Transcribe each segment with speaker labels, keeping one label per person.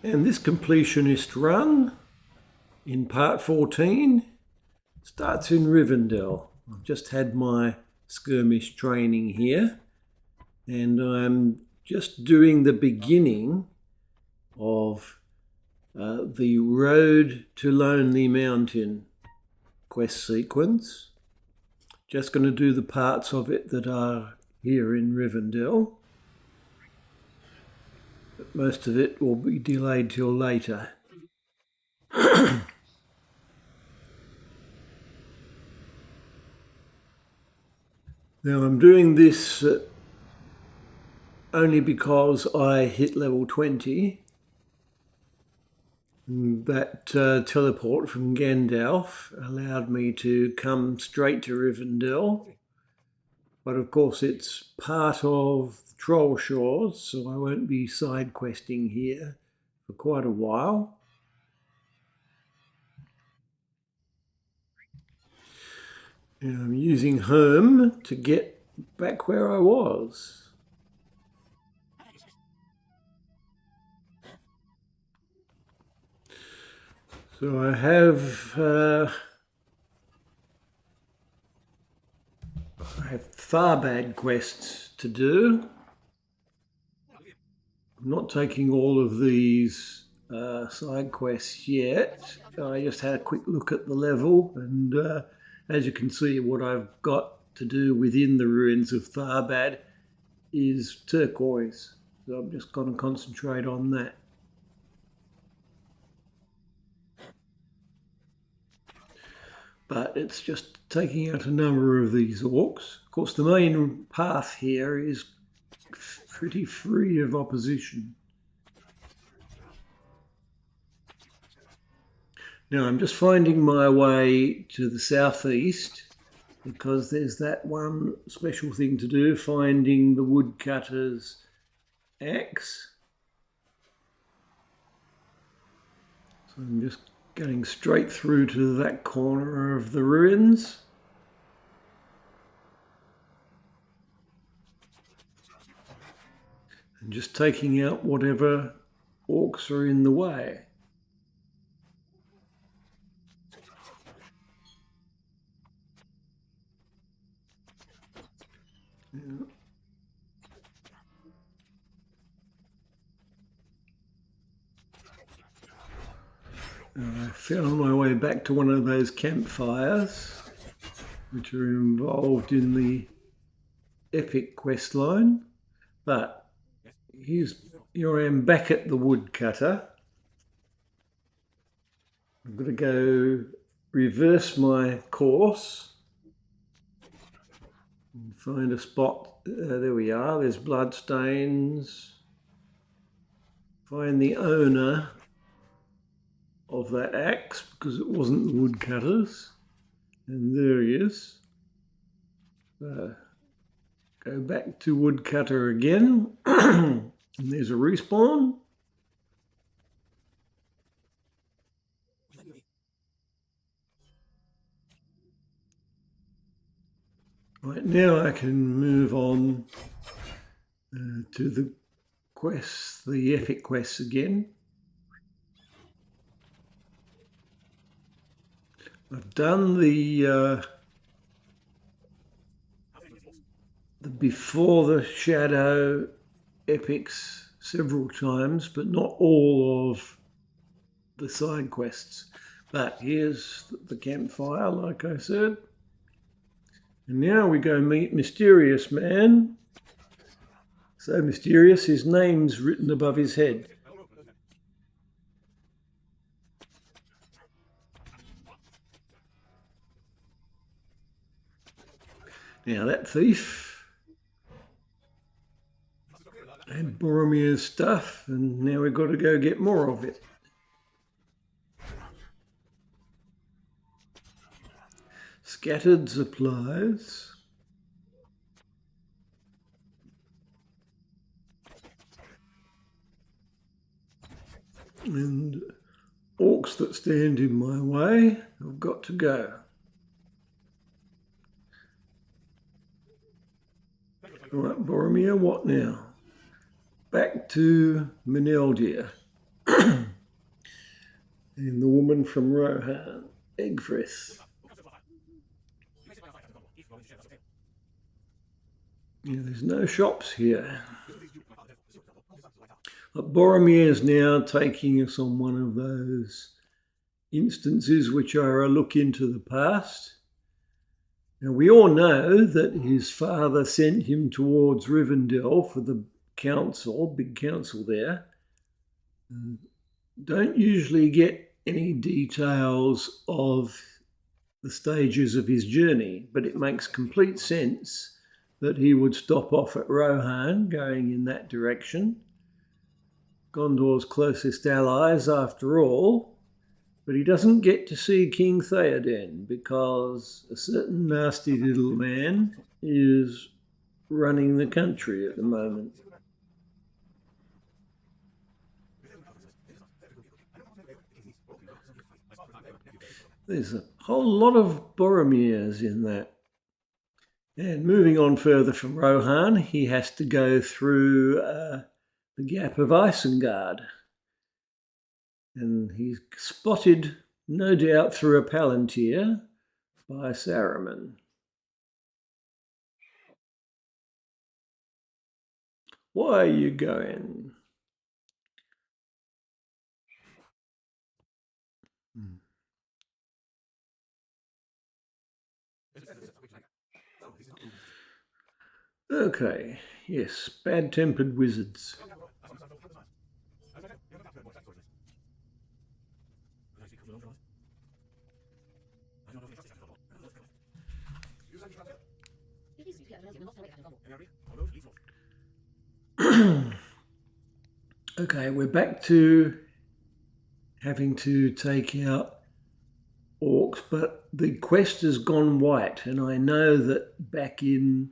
Speaker 1: And this completionist run in part 14 starts in Rivendell. I've just had my skirmish training here and I'm just doing the beginning of the Road to Lonely Mountain quest sequence. Just going to do the parts of it that are here in Rivendell. But most of it will be delayed till later. Now I'm doing this only because I hit level 20. That teleport from Gandalf allowed me to come straight to Rivendell. But of course it's part of Troll Shores, so I won't be side questing here for quite a while. And I'm using home to get back where I was. So I have Tharbad quests to do. I'm not taking all of these side quests yet. I just had a quick look at the level, and as you can see, what I've got to do within the ruins of Tharbad is turquoise. So I'm just going to concentrate on that. But it's just taking out a number of these orcs. Of course, the main path here is pretty free of opposition. Now I'm just finding my way to the southeast because there's that one special thing to do, finding the woodcutter's axe. So I'm just going straight through to that corner of the ruins. And just taking out whatever orcs are in the way. Yeah. I found my way back to one of those campfires, which are involved in the epic quest line. But here I am back at the woodcutter. I'm going to go reverse my course and find a spot. There we are. There's bloodstains. Find the owner of that axe, because it wasn't the woodcutter's, and there he is. Go back to woodcutter again, and there's a respawn. Right, now I can move on to the quests, the epic quests again. I've done the Before the Shadow epics several times, but not all of the side quests. But here's the campfire, like I said. And now we go meet Mysterious Man. So mysterious, his name's written above his head. Now that thief had Boromir's stuff, and now we've got to go get more of it. Scattered supplies. And orcs that stand in my way have got to go. All right, Boromir, what now? Back to Meneldir. And the woman from Rohan, Egfrith. Yeah, there's no shops here. But Boromir is now taking us on one of those instances which are a look into the past. Now, we all know that his father sent him towards Rivendell for the council, big council there. Don't usually get any details of the stages of his journey, but it makes complete sense that he would stop off at Rohan, going in that direction. Gondor's closest allies, after all, but he doesn't get to see King Theoden because a certain nasty little man is running the country at the moment. There's a whole lot of Boromirs in that. And moving on further from Rohan, he has to go through the Gap of Isengard. And he's spotted, no doubt through a palantir, by Saruman. Why are you going? Okay, yes, bad-tempered wizards. Okay, we're back to having to take out orcs, but the quest has gone white, and I know that back in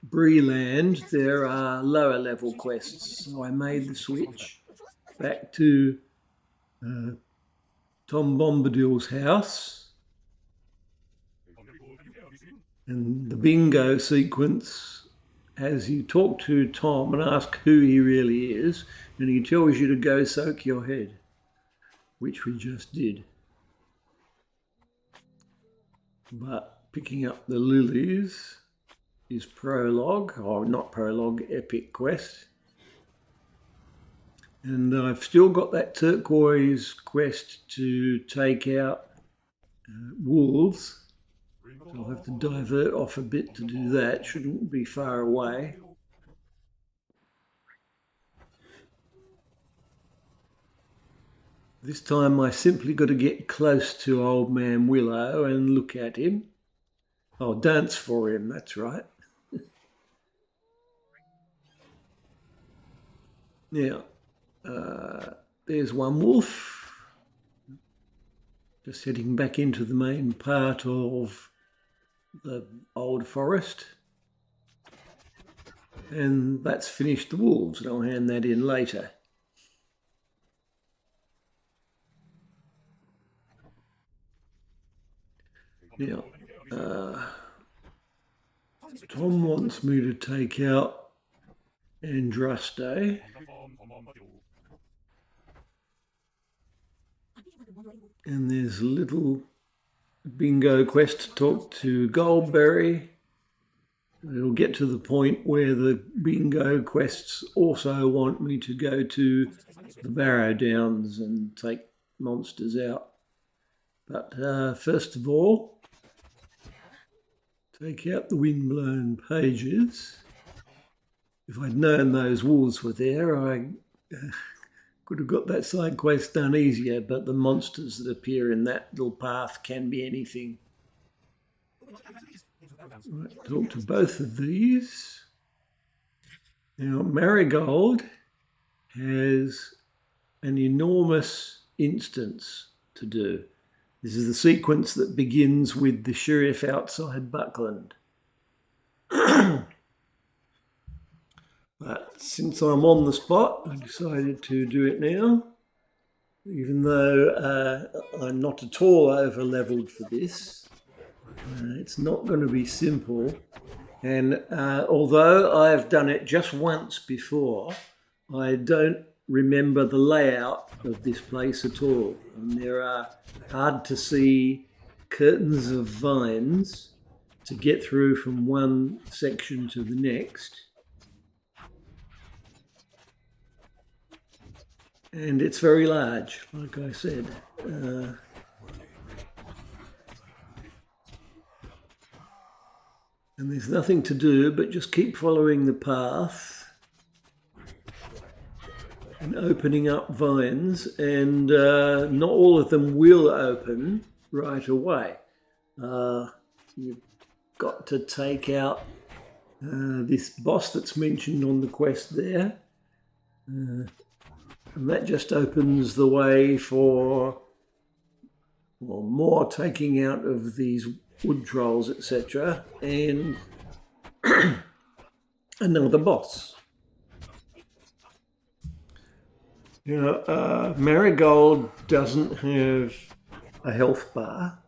Speaker 1: Breeland there are lower level quests, so I made the switch back to Tom Bombadil's house, and the bingo sequence. As you talk to Tom and ask who he really is, and he tells you to go soak your head, which we just did. But picking up the lilies is prologue, or not prologue, epic quest. And I've still got that turquoise quest to take out wolves. I'll have to divert off a bit to do that. Shouldn't be far away. This time I simply got to get close to Old Man Willow and look at him. Oh, dance for him, that's right. Now, there's one wolf. Just heading back into the main part of the old forest, and that's finished the wolves, and I'll hand that in later. Now, Tom wants me to take out Andraste, and there's a little bingo quest to talk to Goldberry. It'll get to the point where the bingo quests also want me to go to the Barrow-downs and take monsters out. But first of all, take out the windblown pages. If I'd known those wolves were there, I could have got that side quest done easier, but the monsters that appear in that little path can be anything. Right, talk to both of these. Now, Marigold has an enormous instance to do. This is the sequence that begins with the sheriff outside Buckland. But since I'm on the spot, I decided to do it now, even though I'm not at all over-leveled for this. It's not going to be simple, and although I've done it just once before, I don't remember the layout of this place at all. And there are hard to see curtains of vines to get through from one section to the next. And it's very large, like I said. And there's nothing to do but just keep following the path and opening up vines, and not all of them will open right away. You've got to take out this boss that's mentioned on the quest there. And that just opens the way for more taking out of these wood trolls, etc. And another boss. You know, Marigold doesn't have a health bar,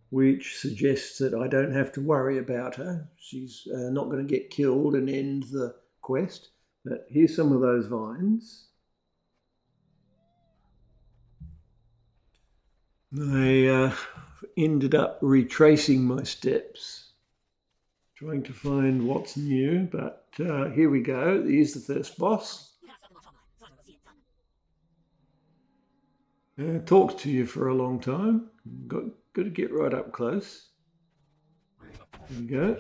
Speaker 1: which suggests that I don't have to worry about her. She's not going to get killed and end the quest. But here's some of those vines. I ended up retracing my steps, trying to find what's new, but here we go. Here's the first boss. Talks to you for a long time. Got to get right up close. There we go.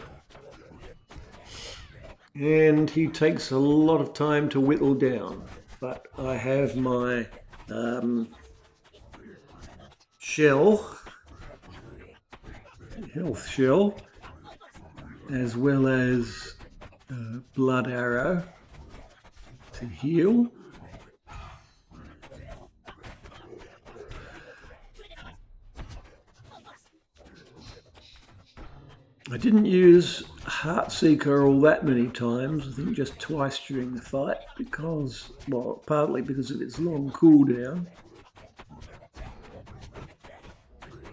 Speaker 1: And he takes a lot of time to whittle down, but I have my health shell, as well as blood arrow to heal. I didn't use Heartseeker all that many times, I think just twice during the fight, because, well, partly because of its long cooldown.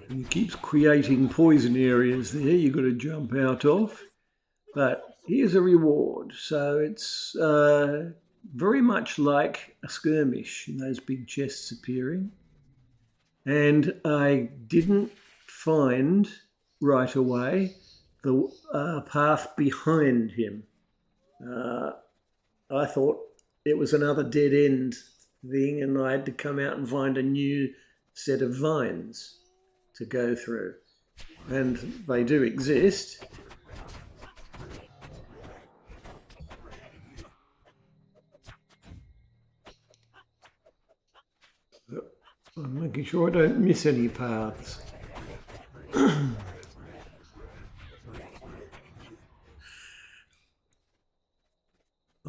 Speaker 1: And it keeps creating poison areas there you've got to jump out of. But here's a reward. So it's very much like a skirmish in those big chests appearing. And I didn't find right away the path behind him. I thought it was another dead end thing and I had to come out and find a new set of vines to go through. And they do exist. I'm making sure I don't miss any paths.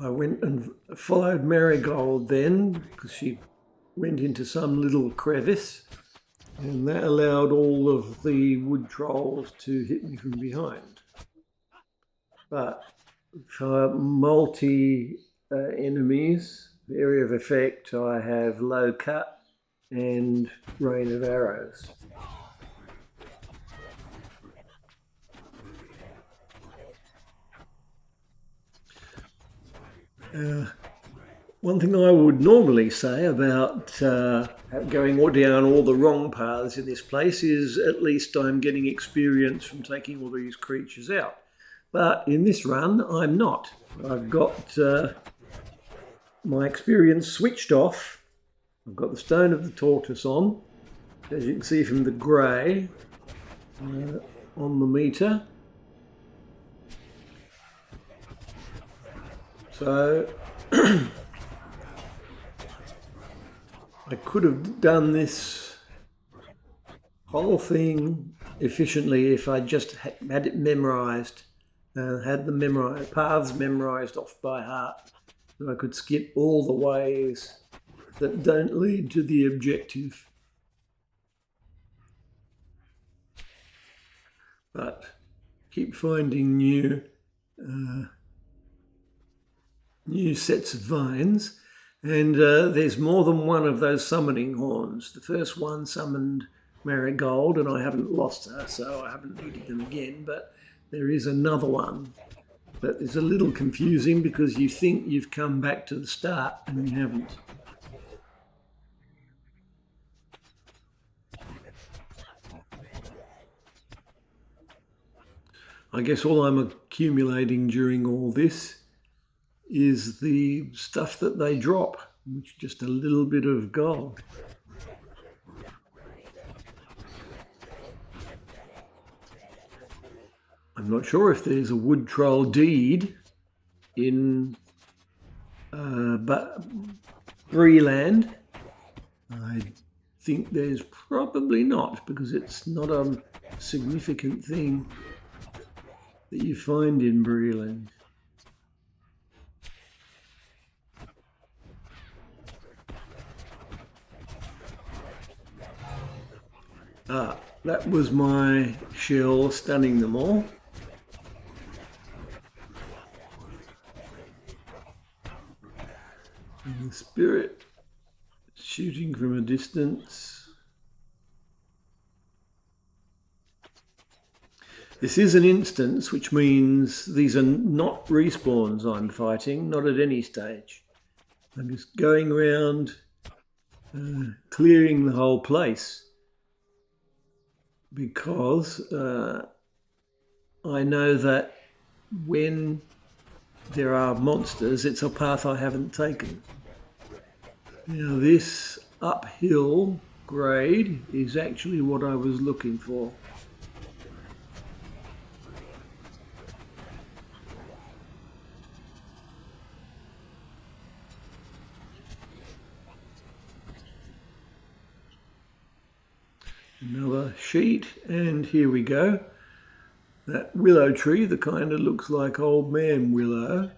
Speaker 1: I went and followed Marigold then, because she went into some little crevice, and that allowed all of the wood trolls to hit me from behind. But for multi-enemies, area of effect, I have low cut and rain of arrows. One thing I would normally say about going down all the wrong paths in this place is at least I'm getting experience from taking all these creatures out. But in this run, I'm not. I've got my experience switched off. I've got the Stone of the Tortoise on, as you can see from the grey on the meter. So I could have done this whole thing efficiently if I just had it memorised, had the paths memorised off by heart. So I could skip all the ways that don't lead to the objective. But keep finding new sets of vines, and there's more than one of those summoning horns. The first one summoned Marigold, and I haven't lost her, so I haven't needed them again, but there is another one that is a little confusing because you think you've come back to the start and you haven't. I guess all I'm accumulating during all this is the stuff that they drop, which is just a little bit of gold. I'm not sure if there's a wood troll deed in Breeland. I think there's probably not, because it's not a significant thing that you find in Breeland. That was my shell stunning them all. And the spirit shooting from a distance. This is an instance, which means these are not respawns I'm fighting, not at any stage. I'm just going around clearing the whole place, because I know that when there are monsters, it's a path I haven't taken. Now this uphill grade is actually what I was looking for. Another sheet, and here we go. That willow tree, the kind that looks like old man willow.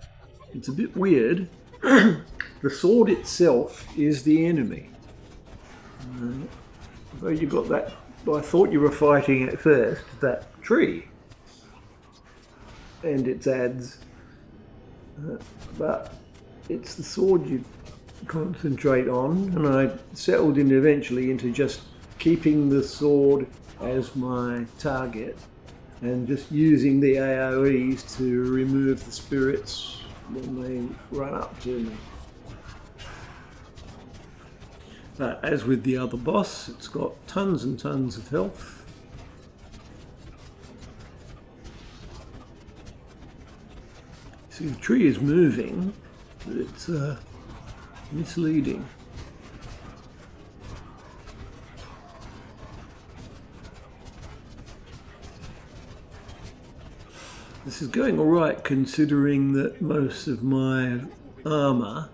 Speaker 1: It's a bit weird. The sword itself is the enemy. So you got that. I thought you were fighting at first that tree and its adds, but it's the sword you concentrate on. And I settled in eventually into just keeping the sword as my target and just using the AoEs to remove the spirits when they run up to me. But as with the other boss, it's got tons and tons of health. See, the tree is moving, but it's misleading. This is going all right, considering that most of my armour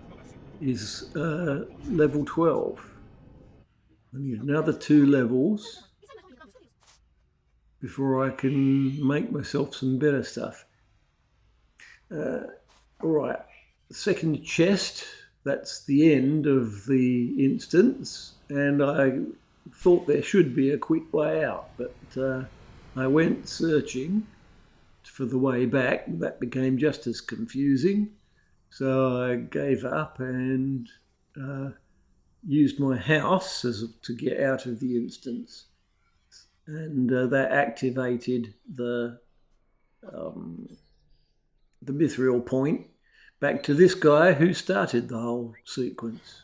Speaker 1: is level 12. I need another 2 levels before I can make myself some better stuff. All right, second chest, that's the end of the instance, and I thought there should be a quick way out, but I went searching for the way back. That became just as confusing, so I gave up and used my house to get out of the instance, and that activated the mithril point back to this guy who started the whole sequence.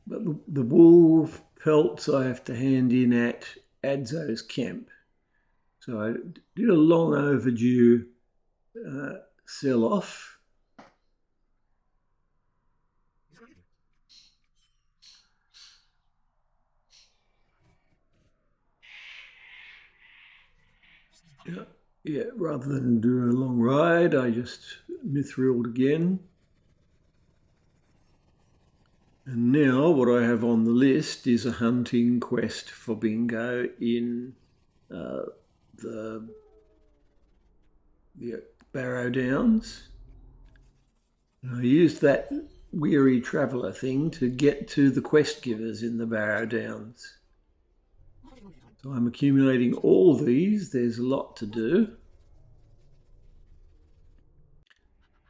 Speaker 1: But the wool pelts I have to hand in at Adzo's camp. So I did a long overdue sell-off. Yeah, rather than do a long ride, I just mithrilled again. And now what I have on the list is a hunting quest for Bingo in the Barrow-downs. And I used that weary traveller thing to get to the quest givers in the Barrow-downs. So I'm accumulating all these. There's a lot to do.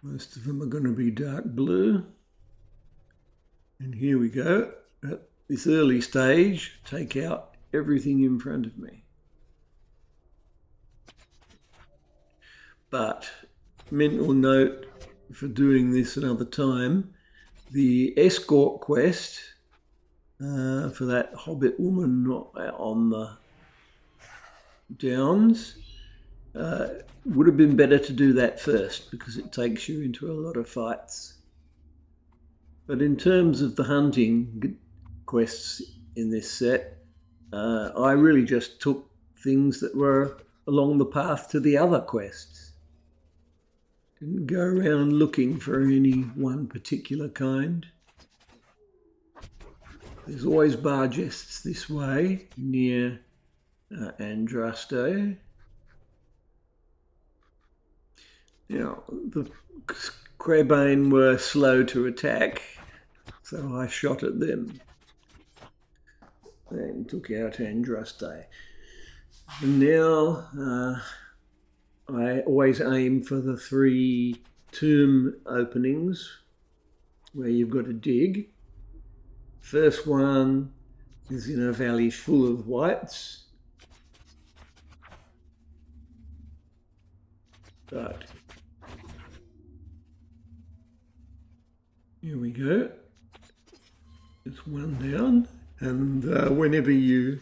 Speaker 1: Most of them are going to be dark blue. And here we go. At this early stage, take out everything in front of me. But mental note for doing this another time, the escort quest for that hobbit woman on the Barrow-downs. Would have been better to do that first because it takes you into a lot of fights. But in terms of the hunting quests in this set, I really just took things that were along the path to the other quests. Didn't go around looking for any one particular kind. There's always bargests this way near Andraste. Now, the Crabane were slow to attack, so I shot at them and took out Andraste. And now I always aim for the 3 tomb openings where you've got to dig. First one is in a valley full of whites. But here we go. It's one down. And whenever you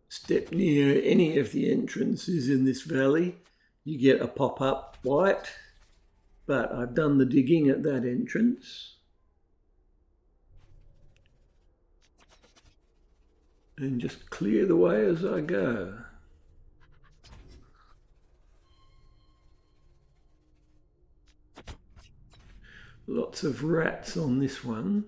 Speaker 1: step near any of the entrances in this valley, you get a pop-up white. But I've done the digging at that entrance. And just clear the way as I go. Lots of rats on this one.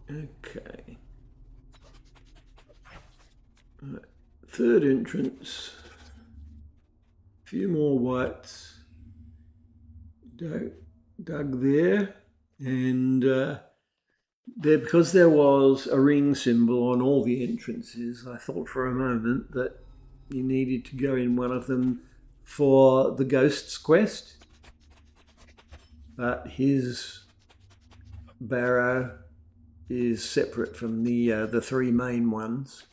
Speaker 1: Okay. Right. Third entrance. A few more whites. Dug there, and because there was a ring symbol on all the entrances, I thought for a moment that you needed to go in one of them for the Ghost's quest. But his barrow is separate from the 3 main ones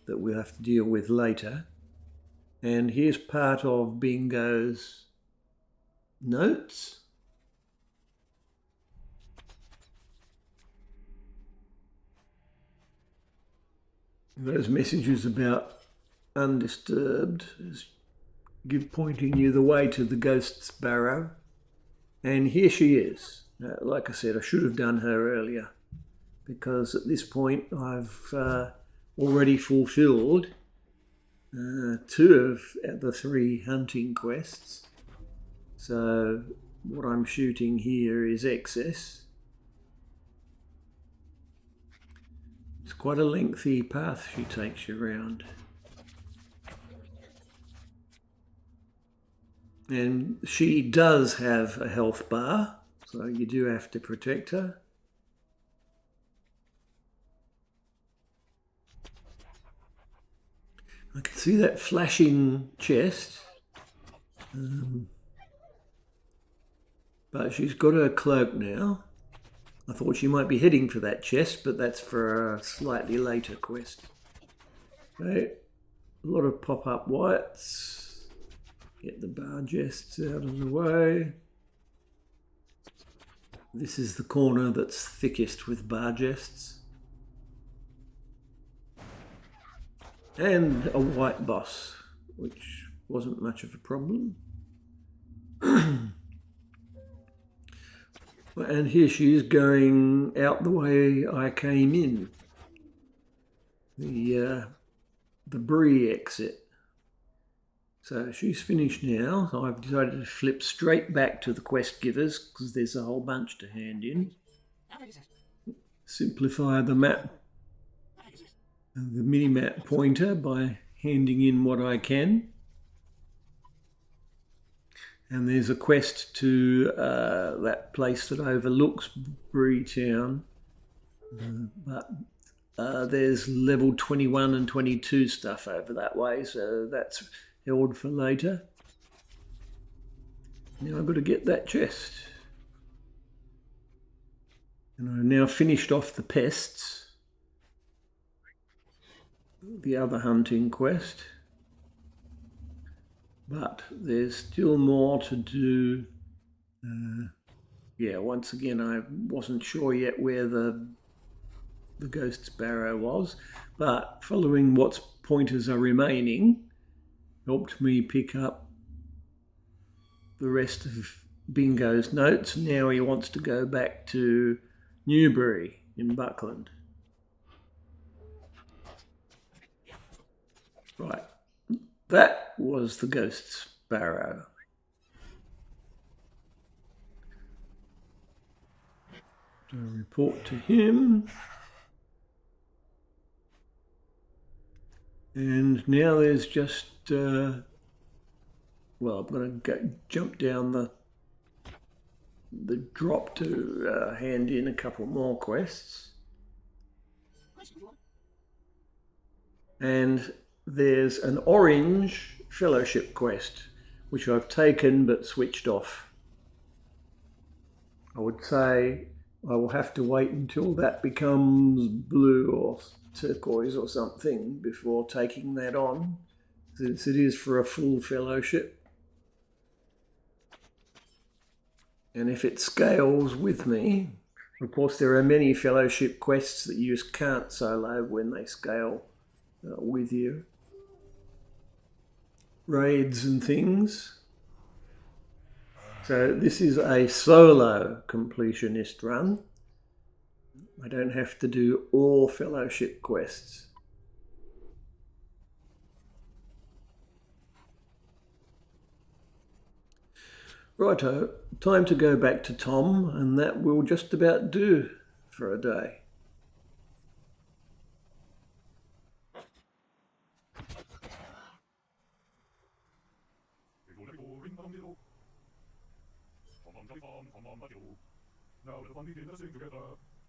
Speaker 1: that we'll have to deal with later. And here's part of Bingo's notes. Those messages about undisturbed is pointing you the way to the Ghost's barrow. And here she is. Like I said, I should have done her earlier because at this point I've already fulfilled 2 of the 3 hunting quests. So what I'm shooting here is excess. It's quite a lengthy path she takes you around. And she does have a health bar, so you do have to protect her. I can see that flashing chest. But she's got her cloak now. I thought she might be heading for that chest, but that's for a slightly later quest. Okay. A lot of pop-up whites. Get the bargests out of the way. This is the corner that's thickest with bargests. And a white boss, which wasn't much of a problem. And here she is going out the way I came in. The Bree exit. So she's finished now. So I've decided to flip straight back to the quest givers because there's a whole bunch to hand in. Simplify the map, the mini-map pointer by handing in what I can. And there's a quest to that place that overlooks Bree Town. But there's level 21 and 22 stuff over that way, so that's held for later. Now I've got to get that chest. And I've now finished off the pests, the other hunting quest. But there's still more to do yeah, once again, I wasn't sure yet where the ghost's barrow was, but following what pointers are remaining helped me pick up the rest of Bingo's notes. Now he wants to go back to Newbury in Buckland. Right, that was the ghost's barrow. So report to him. And now there's just, well, I'm going to jump down the drop to hand in a couple more quests. And there's an orange fellowship quest, which I've taken but switched off. I would say I will have to wait until that becomes blue or turquoise or something before taking that on, since it is for a full fellowship. And if it scales with me, of course there are many fellowship quests that you just can't solo when they scale with you. Raids and things. So this is a solo completionist run. I don't have to do all fellowship quests. Righto, time to go back to Tom, and that will just about do for a day.
Speaker 2: Now let us begin to sing together.